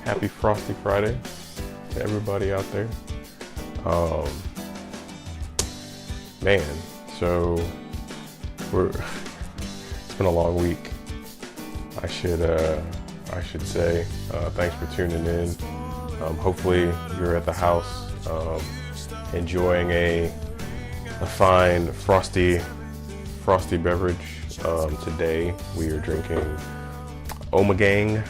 Happy Frosty Friday to everybody out there. Um, Man, so it's been a long week. I should say thanks for tuning in. Hopefully you're at the house enjoying a fine frosty beverage. Today we are drinking Ommegang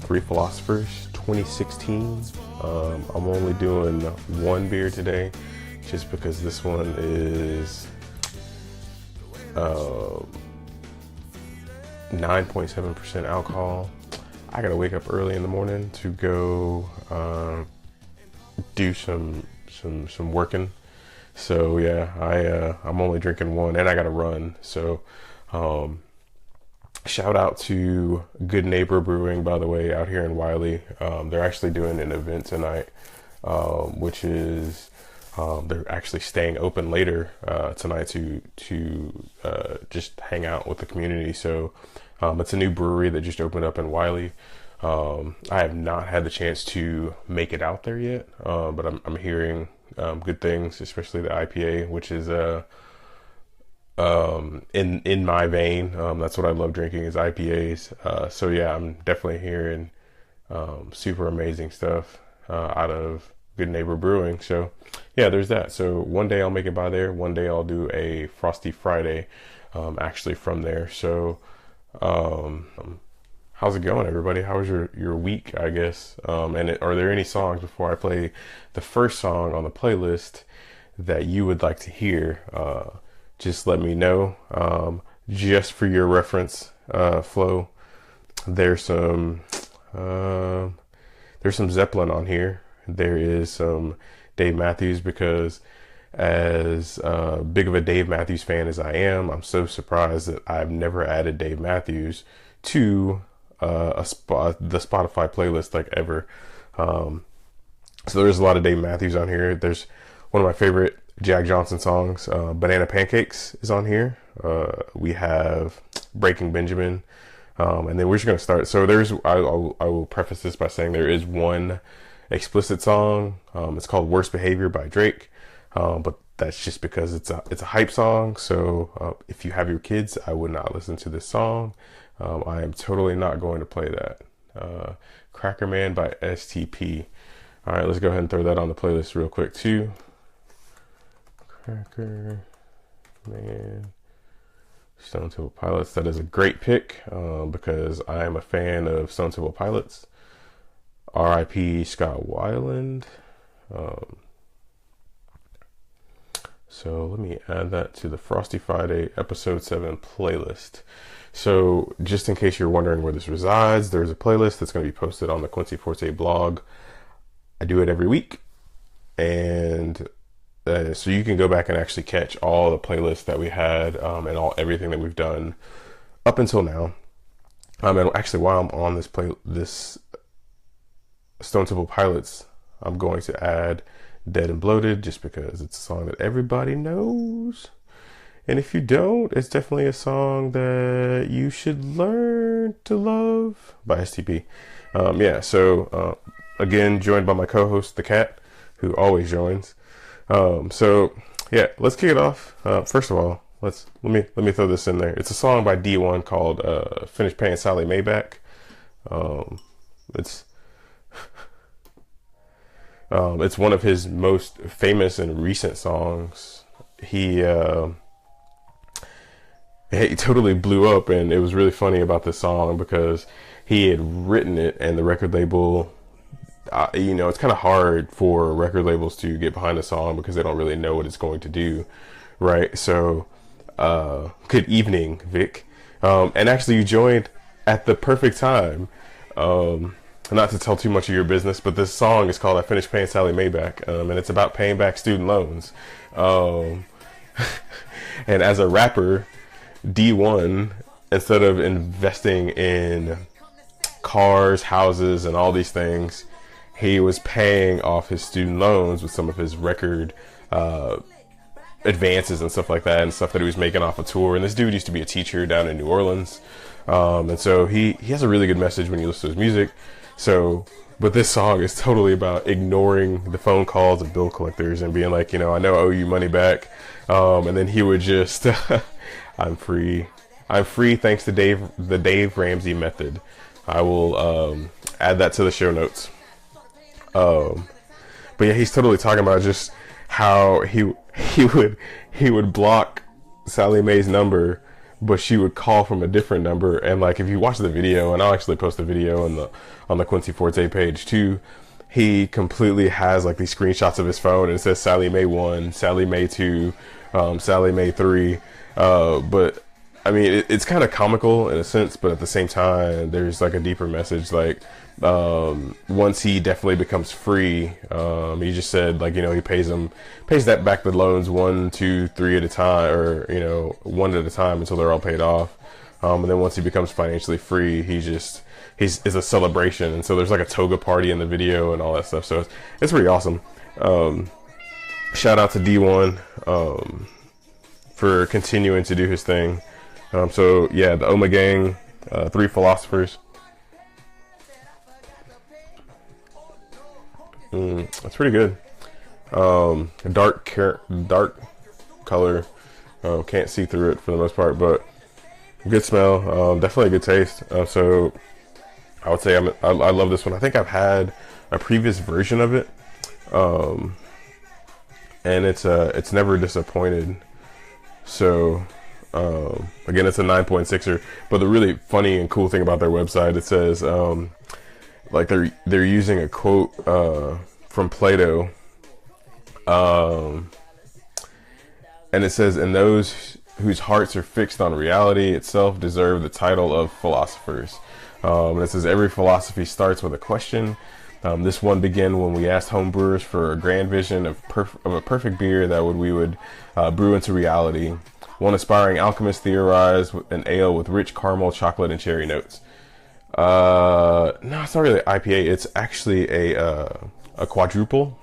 Three Philosophers 2016. I'm only doing one beer today just because this one is 9.7% alcohol. I gotta wake up early in the morning to go do some working. So yeah, I'm only drinking one, and I gotta run. So shout out to Good Neighbor Brewing, by the way, out here in Wiley. They're actually doing an event tonight, which is they're actually staying open later tonight to just hang out with the community. So it's a new brewery that just opened up in Wiley. I have not had the chance to make it out there yet, but I'm hearing good things, especially the IPA, which is in my vein. That's what I love drinking, is IPAs. So yeah, I'm definitely hearing super amazing stuff out of Good Neighbor Brewing. So yeah, there's that. So one day I'll make it by there. One day I'll do a Frosty Friday actually from there. So how's it going, everybody? How was your week, I guess? And are there any songs, before I play the first song on the playlist, that you would like to hear? Just let me know. Just for your reference, Flo, there's some Zeppelin on here. There is some Dave Matthews, because as big of a Dave Matthews fan as I am, I'm so surprised that I've never added Dave Matthews to the Spotify playlist like ever. So there's a lot of Dave Matthews on here. There's one of my favorite Jack Johnson songs, Banana Pancakes, is on here. We have Breaking Benjamin, and then we're just gonna start. So I will preface this by saying there is one explicit song. It's called Worst Behavior by Drake, but that's just because it's a hype song. So if you have your kids, I would not listen to this song. I am totally not going to play that. Cracker Man by STP. All right, let's go ahead and throw that on the playlist real quick too. Cracker Man, Stone Temple Pilots. That is a great pick, because I am a fan of Stone Temple Pilots. R.I.P. Scott Weiland. So let me add that to the Frosty Friday episode 7 playlist. So just in case you're wondering where this resides, there's a playlist that's going to be posted on the Quincy Forte blog. I do it every week, and so you can go back and actually catch all the playlists that we had, and everything that we've done up until now. And actually, while I'm on this Stone Temple Pilots, I'm going to add Dead and Bloated, just because it's a song that everybody knows. And if you don't, it's definitely a song that you should learn to love, by STP. So again, joined by my co-host, the cat, who always joins. So yeah, let's kick it off. First of all, let me throw this in there. It's a song by D1 called Finish Paying Sally Mayback. It's one of his most famous and recent songs. He totally blew up, and it was really funny about this song because he had written it, and the record label, it's kind of hard for record labels to get behind a song because they don't really know what it's going to do, right? So, good evening, Vic. And actually, you joined at the perfect time. Not to tell too much of your business, but this song is called I Finished Paying Sally Mayback, and it's about paying back student loans. And as a rapper, D1, instead of investing in cars, houses, and all these things, he was paying off his student loans with some of his record advances and stuff like that, and stuff that he was making off a tour. And this dude used to be a teacher down in New Orleans. And so he has a really good message when you listen to his music. So, but this song is totally about ignoring the phone calls of bill collectors and being like, you know, I know I owe you money back. And then he would just, I'm free. I'm free thanks to the Dave Ramsey method. I will add that to the show notes. But yeah, he's totally talking about just how he would block Sally Mae's number, but she would call from a different number. And like, if you watch the video, and I'll actually post the video on the Quincy Forte page too, he completely has like these screenshots of his phone, and it says Sally Mae 1, Sally Mae 2, Sally Mae 3. But I mean, it's kind of comical in a sense, but at the same time, there's like a deeper message. Like, once he definitely becomes free, he just said, like, you know, he pays that back the loans 1, 2, 3 at a time, or, you know, one at a time until they're all paid off. And then once he becomes financially free, it's a celebration. And so there's like a toga party in the video and all that stuff. So it's pretty awesome. Shout out to D1, for continuing to do his thing. So yeah, the Ommegang Three Philosophers. That's pretty good. Dark color. Can't see through it for the most part, but good smell. Definitely a good taste. So I would say I love this one. I think I've had a previous version of it, and it's never disappointed. So again, it's a 9.6er, but the really funny and cool thing about their website, it says like they're using a quote from Plato, and it says, "And those whose hearts are fixed on reality itself deserve the title of philosophers." And it says, "Every philosophy starts with a question. This one began when we asked homebrewers for a grand vision of a perfect beer that we would brew into reality. One aspiring alchemist theorized an ale with rich caramel, chocolate, and cherry notes." No, it's not really IPA. It's actually a quadruple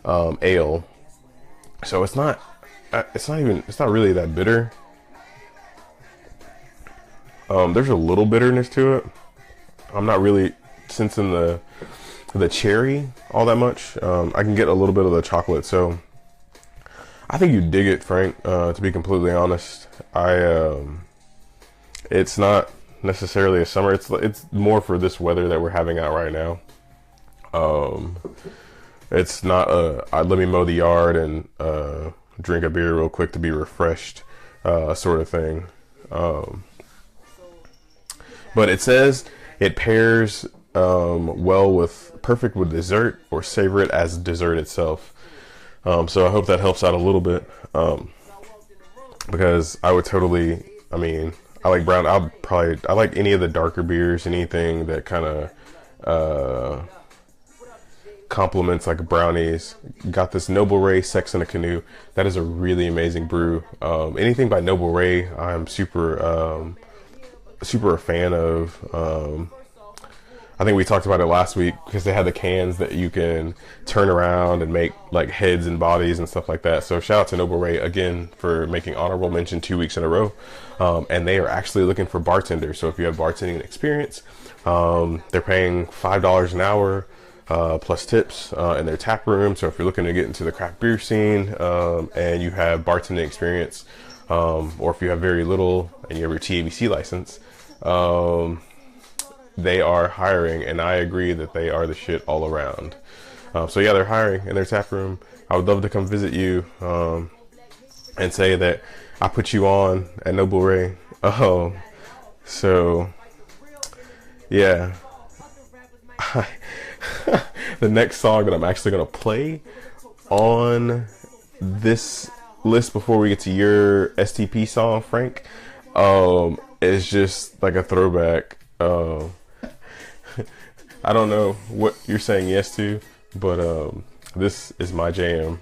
ale. So it's not really that bitter. There's a little bitterness to it. I'm not really sensing the cherry all that much. I can get a little bit of the chocolate, so I think you dig it, Frank. To be completely honest, it's not necessarily a summer. It's more for this weather that we're having out right now. It's not let me mow the yard and drink a beer real quick to be refreshed sort of thing. But it says it pairs perfect with dessert, or savor it as dessert itself. So I hope that helps out a little bit, because I would totally, I mean, I like brown. I like any of the darker beers, anything that kind of complements like brownies. Got this Noble Ray Sex in a Canoe. That is a really amazing brew. Anything by Noble Ray, I'm super a fan of. I think we talked about it last week because they had the cans that you can turn around and make like heads and bodies and stuff like that. So shout out to Noble Ray again for making honorable mention 2 weeks in a row. And they are actually looking for bartenders. So if you have bartending experience, they're paying $5 an hour plus tips in their tap room. So if you're looking to get into the craft beer scene and you have bartending experience, or if you have very little and you have your TABC license, they are hiring, and I agree that they are the shit all around. So yeah, they're hiring in their tap room. I would love to come visit you and say that I put you on at Noble Ray. So yeah. The next song that I'm actually going to play on this list before we get to your STP song, Frank, is just like a throwback. I don't know what you're saying yes to, but this is my jam.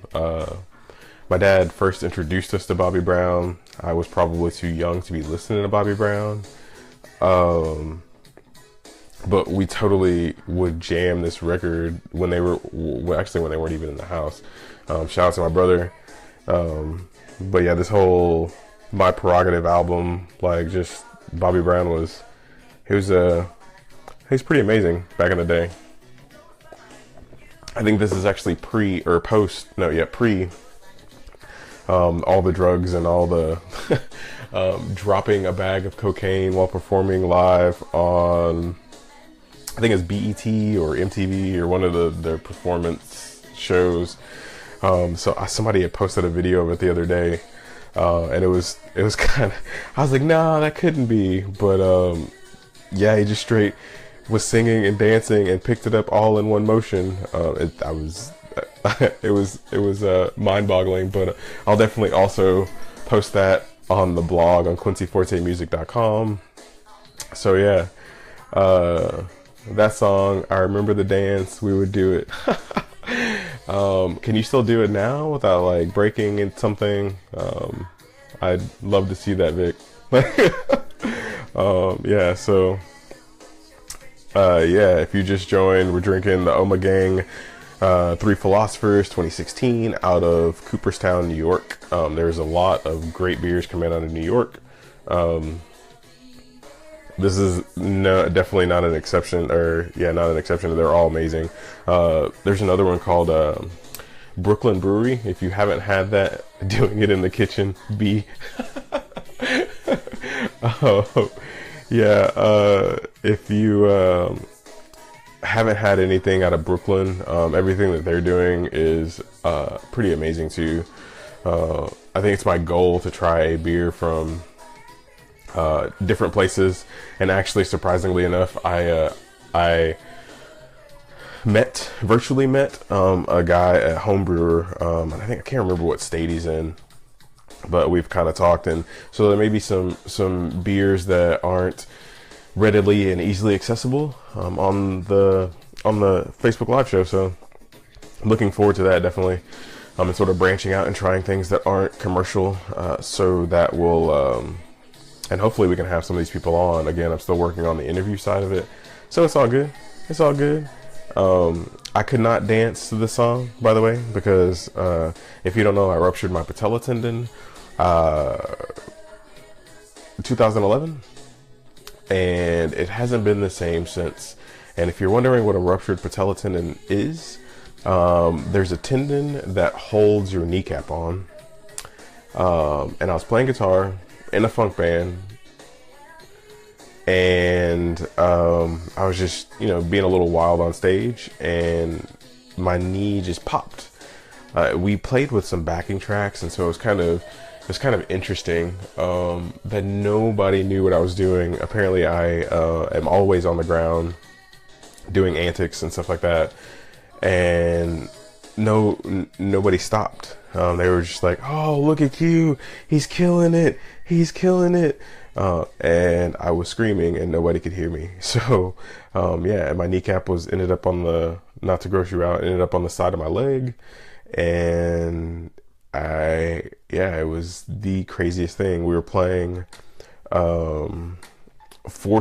My dad first introduced us to Bobby Brown. I was probably too young to be listening to Bobby Brown, but we totally would jam this record when they weren't even in the house. Shout out to my brother. But yeah, this whole My Prerogative album, like, just Bobby Brown was He's pretty amazing back in the day. I think this is actually pre or post. No, yeah, pre. All the drugs and all the dropping a bag of cocaine while performing live on, I think it's BET or MTV or one of the performance shows. So somebody had posted a video of it the other day, and it was kind of, I was like, nah, that couldn't be. But yeah, he just straight was singing and dancing and picked it up all in one motion. It was mind-boggling. But I'll definitely also post that on the blog on QuincyForteMusic.com. So yeah, that song, I remember the dance. We would do it. Can you still do it now without like breaking in something? I'd love to see that, Vic. Yeah, so yeah, if you just joined, we're drinking the Ommegang Three Philosophers 2016 out of Cooperstown, New York. There's a lot of great beers coming out of New York. This is definitely not an exception, or yeah, not an exception. They're all amazing. There's another one called Brooklyn Brewery. If you haven't had that, doing it in the kitchen, B. Oh, yeah. If you haven't had anything out of Brooklyn, everything that they're doing is pretty amazing too. I think it's my goal to try a beer from different places, and actually, surprisingly enough, I virtually met a guy at Homebrewer. I think I can't remember what state he's in, but we've kind of talked, and so there may be some beers that aren't readily and easily accessible on the Facebook Live show. So I'm looking forward to that, definitely. And sort of branching out and trying things that aren't commercial, so that will and hopefully we can have some of these people on. Again, I'm still working on the interview side of it, so it's all good. It's all good. I could not dance to this song, by the way, because if you don't know, I ruptured my patella tendon 2011, and it hasn't been the same since. And if you're wondering what a ruptured patella tendon is, there's a tendon that holds your kneecap on. And I was playing guitar in a funk band, and I was just, being a little wild on stage, and my knee just popped. We played with some backing tracks, and so it was kind of interesting that nobody knew what I was doing. Apparently, I am always on the ground doing antics and stuff like that, and nobody stopped. They were just like, "Oh, look at you! He's killing it! He's killing it!" And I was screaming, and nobody could hear me. So, yeah, and my kneecap ended up on the, not to gross you out, ended up on the side of my leg, and it was the craziest thing. We were playing 4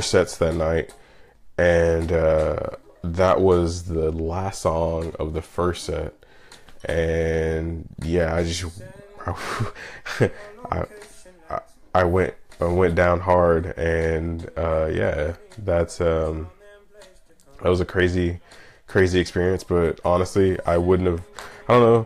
sets that night, and that was the last song of the first set. And yeah, I went down hard, and yeah, that was a crazy experience. But honestly, I don't know,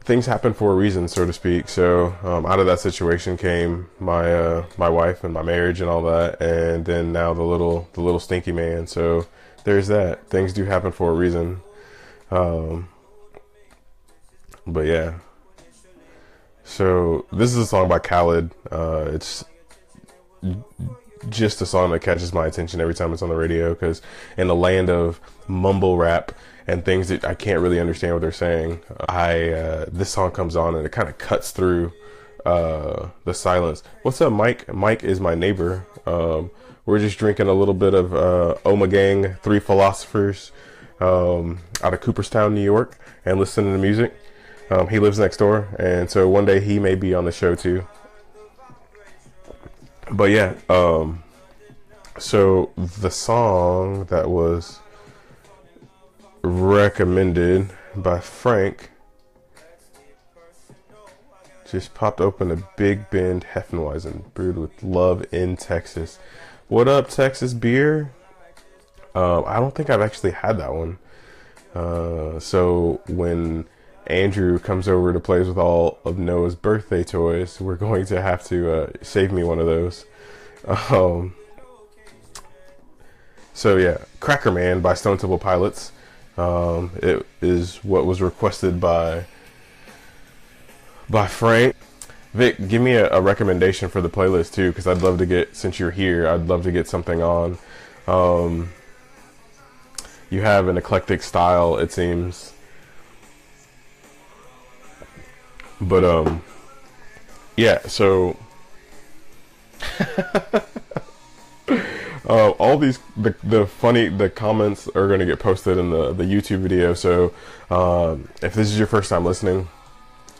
things happen for a reason, so to speak. So out of that situation came my wife and my marriage and all that, and then now the little stinky man. So there's that. Things do happen for a reason. But yeah, so this is a song by Khaled. It's just a song that catches my attention every time it's on the radio, because in the land of mumble rap and things that I can't really understand what they're saying, this song comes on and it kind of cuts through the silence. What's up, Mike? Mike is my neighbor. We're just drinking a little bit of Ommegang Three Philosophers out of Cooperstown, New York, and listening to music. He lives next door, and so one day he may be on the show too. But yeah, so the song that was recommended by Frank just popped open a Big Bend Hefeweizen brewed with love in Texas. What up, Texas beer? I don't think I've actually had that one. So when Andrew comes over to play with all of Noah's birthday toys, we're going to have to save me one of those. Um, so yeah, Cracker Man by Stone Temple Pilots. It is what was requested by Frank. Vic, give me a recommendation for the playlist too, because I'd love to get, since you're here, I'd love to get something on. Um, you have an eclectic style, it seems. But yeah. So all these the comments are going to get posted in the YouTube video. So if this is your first time listening,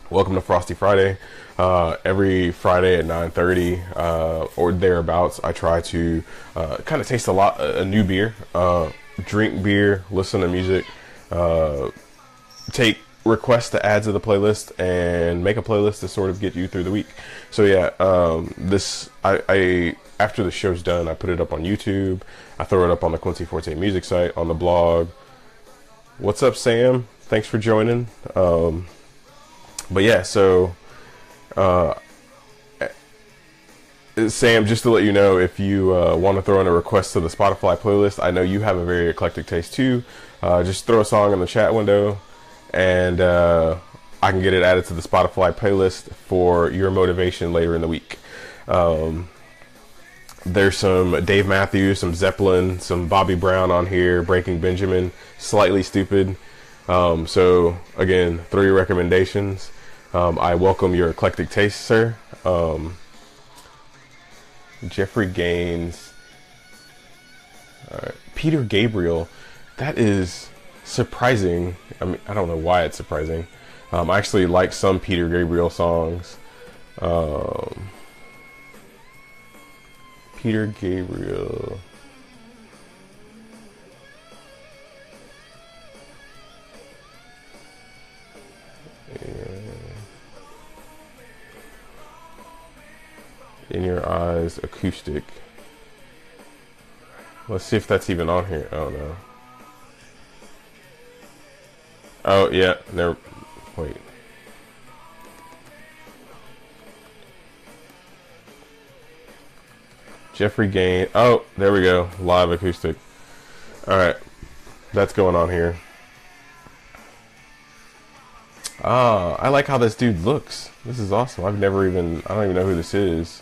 welcome to Frosty Friday. Every Friday at 9:30 or thereabouts, I try to kind of taste a new beer, drink beer, listen to music, take requests to add to the playlist, and make a playlist to sort of get you through the week. So yeah, I after the show's done, I put it up on YouTube. I throw it up on the Quincy Forte music site, on the blog. What's up, Sam? Thanks for joining. But yeah, so Sam, just to let you know, if you want to throw in a request to the Spotify playlist, I know you have a very eclectic taste too. Just throw a song in the chat window, and I can get it added to the Spotify playlist for your motivation later in the week. There's some Dave Matthews, some Zeppelin, some Bobby Brown on here, Breaking Benjamin, Slightly Stupid. So again, 3 recommendations. I welcome your eclectic taste, sir. Jeffrey Gaines, Peter Gabriel. That is surprising. I mean, I don't know why it's surprising. I actually like some Peter Gabriel songs. Peter Gabriel. In Your Eyes, acoustic. Let's see if that's even on here. Oh no. Oh yeah, there. Wait. Jeffrey Gaines. Oh, there we go. Live acoustic. All right, that's going on here. Ah, I like how this dude looks. This is awesome. I don't even know who this is.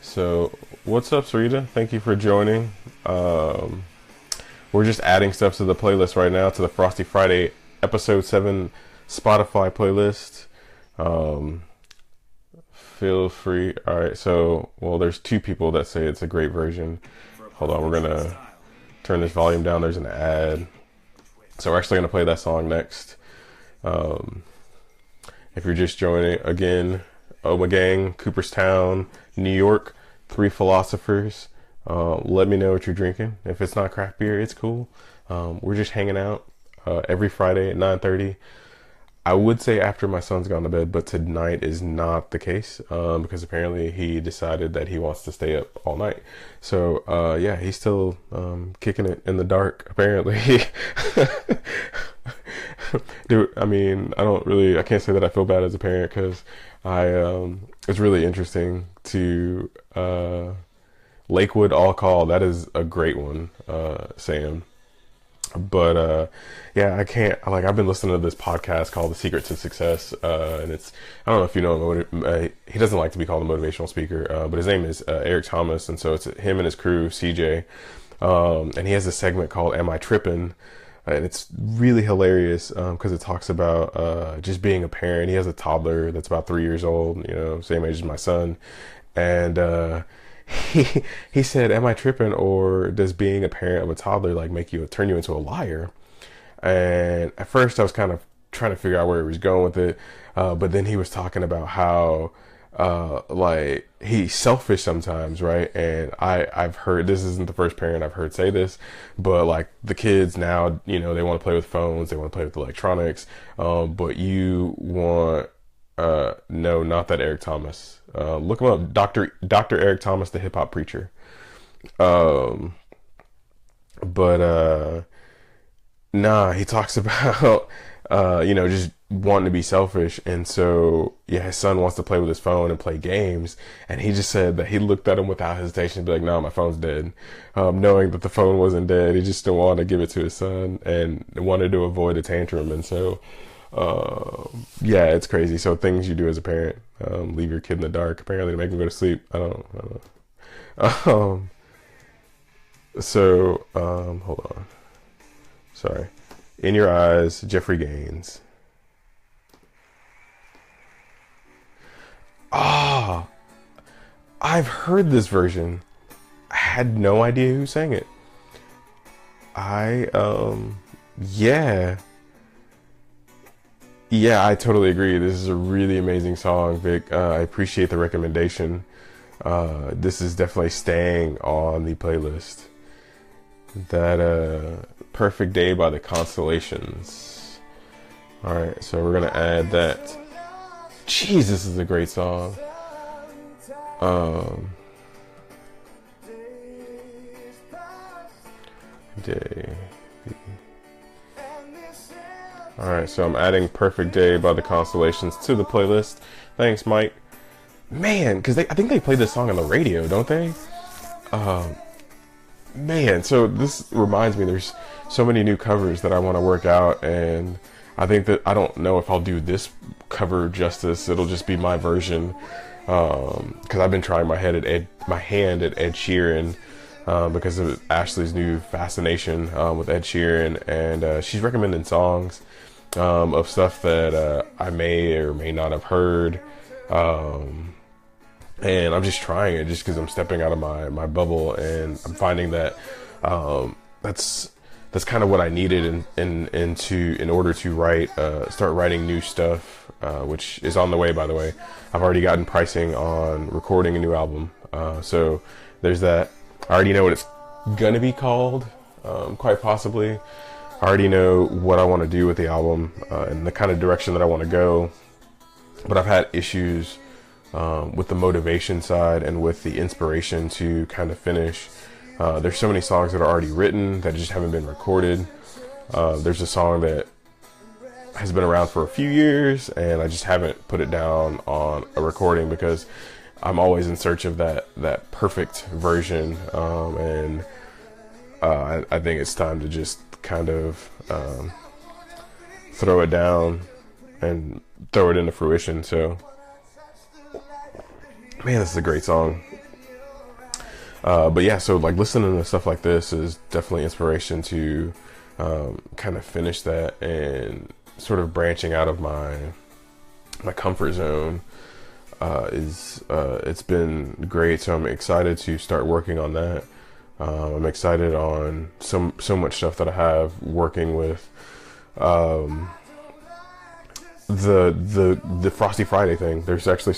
So what's up, Sarita? Thank you for joining. We're just adding stuff to the playlist right now, to the Frosty Friday episode 7 Spotify playlist. Feel free. All right. So, well, there's 2 people that say it's a great version. Hold on. We're going to turn this volume down. There's an ad. So we're actually going to play that song next. If you're just joining, again, Ommegang, Cooperstown, New York, 3 philosophers. Let me know what you're drinking. If it's not craft beer, it's cool. We're just hanging out every Friday at 9:30. I would say after my son's gone to bed, but tonight is not the case because apparently he decided that he wants to stay up all night. So yeah, he's still kicking it in the dark, apparently. Dude, I mean, I can't say that I feel bad as a parent, because it's really interesting to Lakewood All Call. That is a great one, Sam. But yeah, I've been listening to this podcast called The Secret to Success, and I don't know if you know him. He doesn't like to be called a motivational speaker, but his name is Eric Thomas, and so it's him and his crew, CJ, and he has a segment called Am I Trippin'? And it's really hilarious because it talks about just being a parent. He has a toddler that's about 3 years old, same age as my son, and he said, "Am I tripping, or does being a parent of a toddler turn you into a liar?" And at first, I was kind of trying to figure out where he was going with it, but then he was talking about how he's selfish sometimes, right? And I've heard, this isn't the first parent I've heard say this, but the kids now, they want to play with phones, they want to play with electronics, but you want no, not that Eric Thomas. Look him up, Dr. Eric Thomas, the hip hop preacher. Um, but nah, he talks about just wanting to be selfish, and so yeah, his son wants to play with his phone and play games, and he just said that he looked at him without hesitation and be like, "No, my phone's dead," knowing that the phone wasn't dead. He just didn't want to give it to his son and wanted to avoid a tantrum, and so yeah, it's crazy. So things you do as a parent, leave your kid in the dark apparently to make him go to sleep. I don't know. Hold on. Sorry. In Your Eyes, Jeffrey Gaines. Ah, I've heard this version. I had no idea who sang it. Yeah. Yeah, I totally agree. This is a really amazing song, Vic. I appreciate the recommendation. This is definitely staying on the playlist. That Perfect Day by the Constellations. Alright, so we're gonna add that. Jeez, this is a great song. Day. Alright, so I'm adding Perfect Day by the Constellations to the playlist. Thanks, Mike. Man, because I think they play this song on the radio, don't they? Man, so this reminds me, there's so many new covers that I want to work out, and I think that I don't know if I'll do this cover justice. It'll just be my version, because I've been trying my hand at Ed Sheeran, because of Ashley's new fascination with Ed Sheeran, and she's recommending songs of stuff that I may or may not have heard. And I'm just trying it just because I'm stepping out of my bubble, and I'm finding that that's kind of what I needed in order to start writing new stuff, which is on the way, by the way. I've already gotten pricing on recording a new album, so there's that. I already know what it's gonna be called, quite possibly. I already know what I want to do with the album and the kind of direction that I want to go, but I've had issues with the motivation side and with the inspiration to kind of finish. There's so many songs that are already written that just haven't been recorded. There's a song that has been around for a few years, and I just haven't put it down on a recording because I'm always in search of that perfect version. And I think it's time to just kind of throw it down and throw it into fruition. So, man, this is a great song. But yeah, so like listening to stuff like this is definitely inspiration to kind of finish that, and sort of branching out of my comfort zone it's been great. So I'm excited to start working on that. I'm excited on so much stuff that I have working with the Frosty Friday thing. There's actually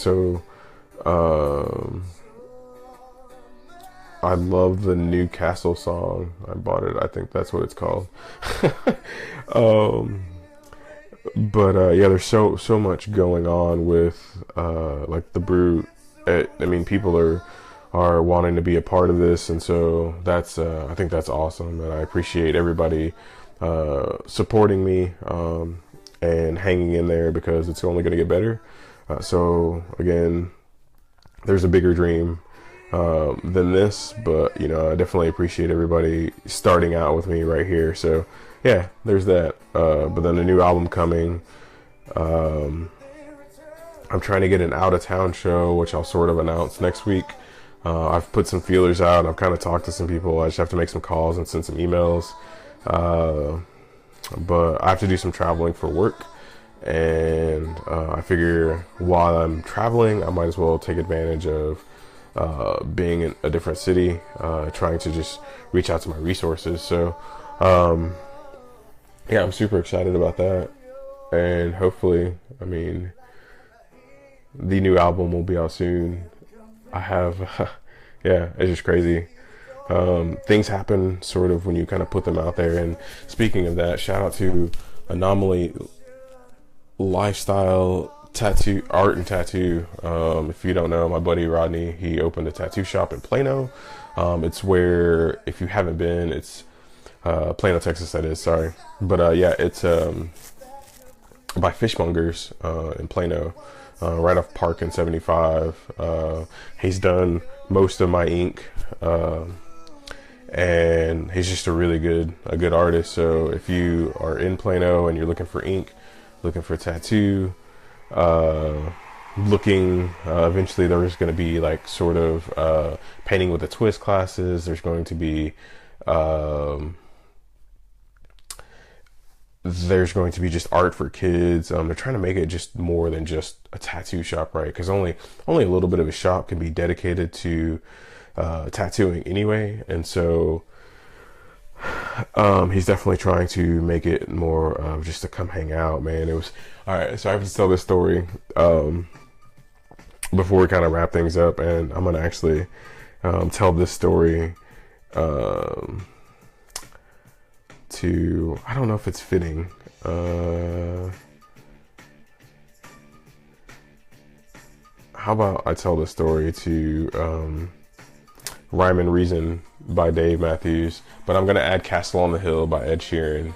I love the Newcastle song. I bought it. I think that's what it's called. But yeah, there's so much going on with like the brew. I mean, people are wanting to be a part of this, and so that's I think that's awesome, and I appreciate everybody supporting me and hanging in there, because it's only going to get better. So again, there's a bigger dream than this, but you know, I definitely appreciate everybody starting out with me right here. So yeah, there's that. But then a new album coming. I'm trying to get an out of town show, which I'll sort of announce next week. I've put some feelers out. I've kind of talked to some people. I just have to make some calls and send some emails. But I have to do some traveling for work, and I figure while I'm traveling, I might as well take advantage of being in a different city, trying to just reach out to my resources. So yeah, I'm super excited about that, and hopefully, I mean, the new album will be out soon. I have yeah, it's just crazy. Things happen sort of when you kind of put them out there. And speaking of that, shout out to Anomaly Lifestyle tattoo art and tattoo. If you don't know, my buddy Rodney, he opened a tattoo shop in Plano. It's where, if you haven't been, it's Plano, Texas, that is, sorry. But yeah, it's by Fishmongers in Plano, right off Park and 75. He's done most of my ink, and he's just a good artist. So if you are in Plano and you're looking for ink, looking for tattoo, eventually there's going to be like sort of painting with a twist classes. There's going to be just art for kids. They're trying to make it just more than just a tattoo shop, right? Because only a little bit of a shop can be dedicated to tattooing anyway. And so he's definitely trying to make it more of just to come hang out, man. It was all right. So I have to tell this story before we kind of wrap things up, and I'm gonna actually tell this story to, I don't know if it's fitting. How about I tell the story to Rhyme and Reason by Dave Matthews, but I'm going to add Castle on the Hill by Ed Sheeran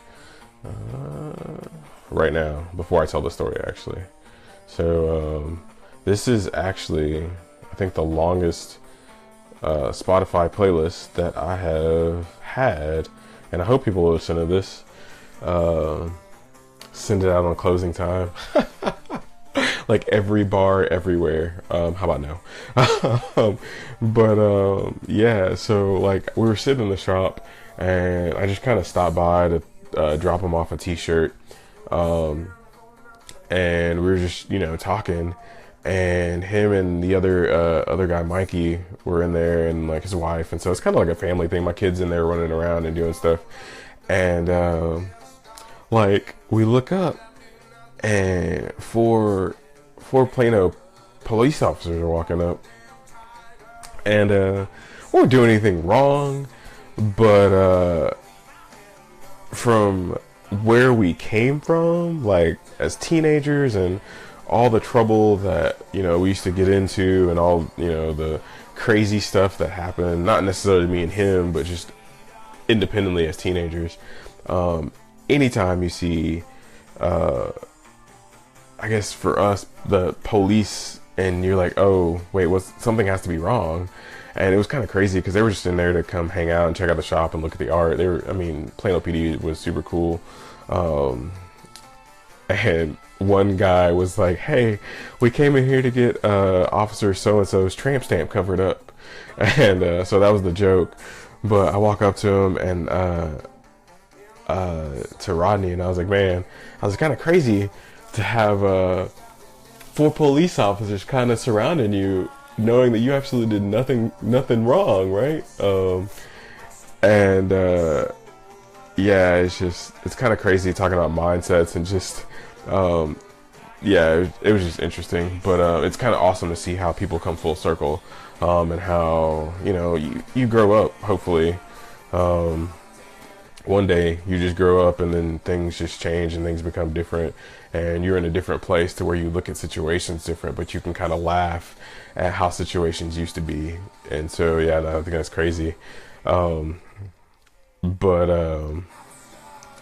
right now before I tell the story, actually. So this is actually, I think, the longest Spotify playlist that I have had, and I hope people will listen to this. Send it out on closing time. Like every bar, everywhere. How about no? But yeah, so like we were sitting in the shop, and I just kind of stopped by to drop him off a t-shirt. And we were just, talking, and him and the other guy, Mikey, were in there, and like his wife. And so it's kind of like a family thing. My kid's in there running around and doing stuff. And like we look up, and four Plano police officers are walking up, and we weren't doing anything wrong, but from where we came from, like as teenagers, and all the trouble that we used to get into, and all the crazy stuff that happened, not necessarily me and him, but just independently as teenagers. Anytime you see I guess for us, the police, and you're like, oh wait, something has to be wrong. And it was kind of crazy because they were just in there to come hang out and check out the shop and look at the art. Plano PD was super cool. And one guy was like, hey, we came in here to get Officer so-and-so's tramp stamp covered up. And so that was the joke. But I walk up to him and to Rodney, and I was like, man, I was kind of crazy to have 4 police officers kind of surrounding you, knowing that you absolutely did nothing wrong, right? Yeah, it's kind of crazy talking about mindsets, and just yeah, it was just interesting. But it's kind of awesome to see how people come full circle, and how you grow up, hopefully. One day you just grow up, and then things just change and things become different, and you're in a different place to where you look at situations different, but you can kind of laugh at how situations used to be. And so yeah, I think that's crazy. But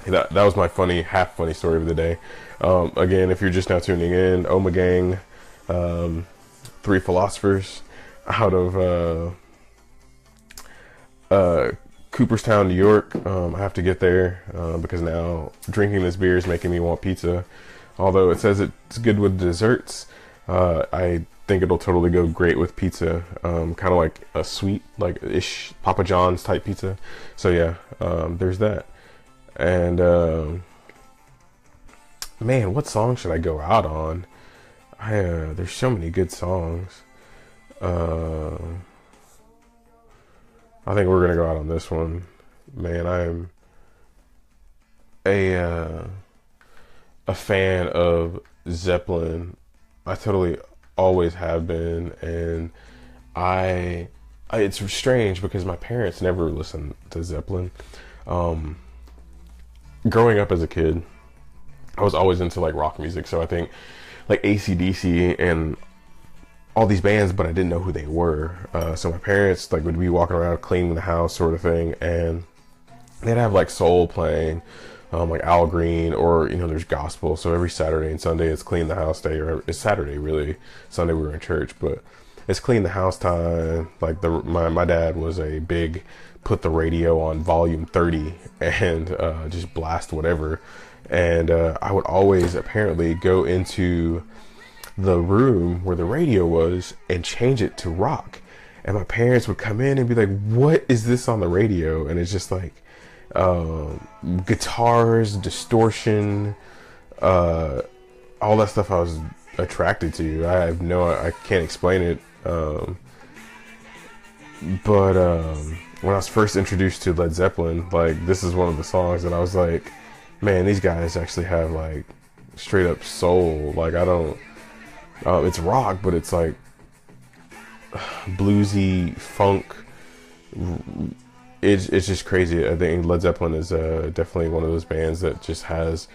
that was my half funny story of the day. Again, if you're just now tuning in, Ommegang Three Philosophers out of Cooperstown, New York. I have to get there because now drinking this beer is making me want pizza. Although it says it's good with desserts, I think it'll totally go great with pizza. Kind of like a sweet, like ish Papa John's type pizza. So yeah, there's that. And man, what song should I go out on? There's so many good songs. I think we're gonna go out on this one. Man, I'm a fan of Zeppelin. I totally always have been, and it's strange because my parents never listened to Zeppelin. Growing up as a kid, I was always into like rock music, so I think like AC/DC and all these bands, but I didn't know who they were. So my parents like would be walking around cleaning the house, sort of thing, and they'd have like soul playing, like Al Green, or there's gospel. So every Saturday and Sunday it's clean the house day, or it's Saturday really. Sunday we were in church, but it's clean the house time. Like my dad was a big put the radio on volume 30 and just blast whatever. And I would always apparently go into the room where the radio was and change it to rock. And my parents would come in and be like, what is this on the radio? And it's just like guitars, distortion, all that stuff I was attracted to. I can't explain it. But when I was first introduced to Led Zeppelin, like this is one of the songs that I was like, man, these guys actually have like straight up soul. Like it's rock, but it's like bluesy funk. It's just crazy. I think Led Zeppelin is definitely one of those bands that just has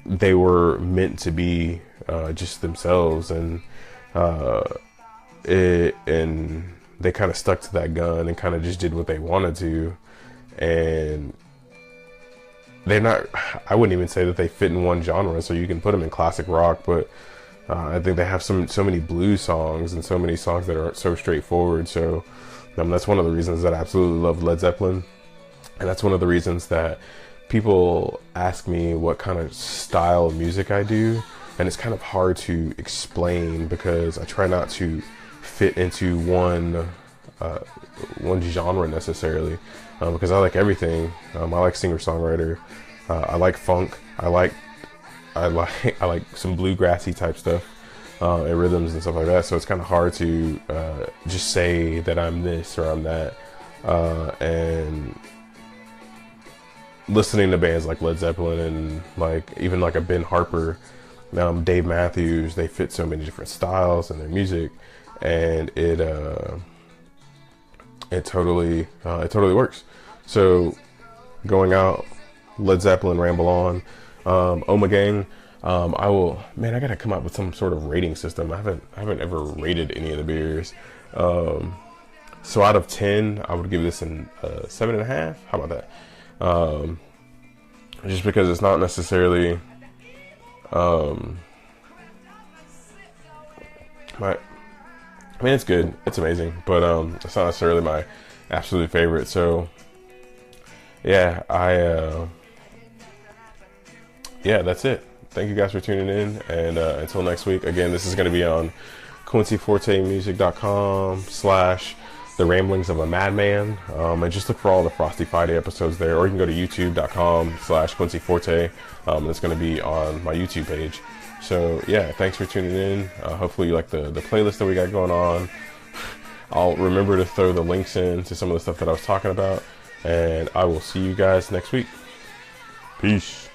they were meant to be just themselves, and they kind of stuck to that gun and kind of just did what they wanted to. And they're not, I wouldn't even say that they fit in one genre, so you can put them in classic rock, but I think they have so many blues songs and so many songs that are so straightforward. So that's one of the reasons that I absolutely love Led Zeppelin. And that's one of the reasons that people ask me what kind of style of music I do. And it's kind of hard to explain because I try not to fit into one genre necessarily, because I like everything. I like singer-songwriter. I like funk. I like some bluegrassy type stuff, and rhythms and stuff like that. So it's kind of hard to just say that I'm this or I'm that. And listening to bands like Led Zeppelin and like even like a Ben Harper, Dave Matthews, they fit so many different styles in their music, and it totally works. So going out, Led Zeppelin, Ramble On, Ommegang. I gotta come up with some sort of rating system. I haven't ever rated any of the beers. So out of 10, I would give this an 7.5. How about that? Just because it's not necessarily it's good, it's amazing, but it's not necessarily my absolute favorite. So yeah, that's it. Thank you guys for tuning in, and until next week. Again, this is going to be on QuincyForteMusic.com/The Ramblings of a Madman, and just look for all the Frosty Friday episodes there, or you can go to YouTube.com/QuincyForte. It's going to be on my YouTube page. So yeah, thanks for tuning in. Hopefully you like the playlist that we got going on. I'll remember to throw the links in to some of the stuff that I was talking about, and I will see you guys next week. Peace.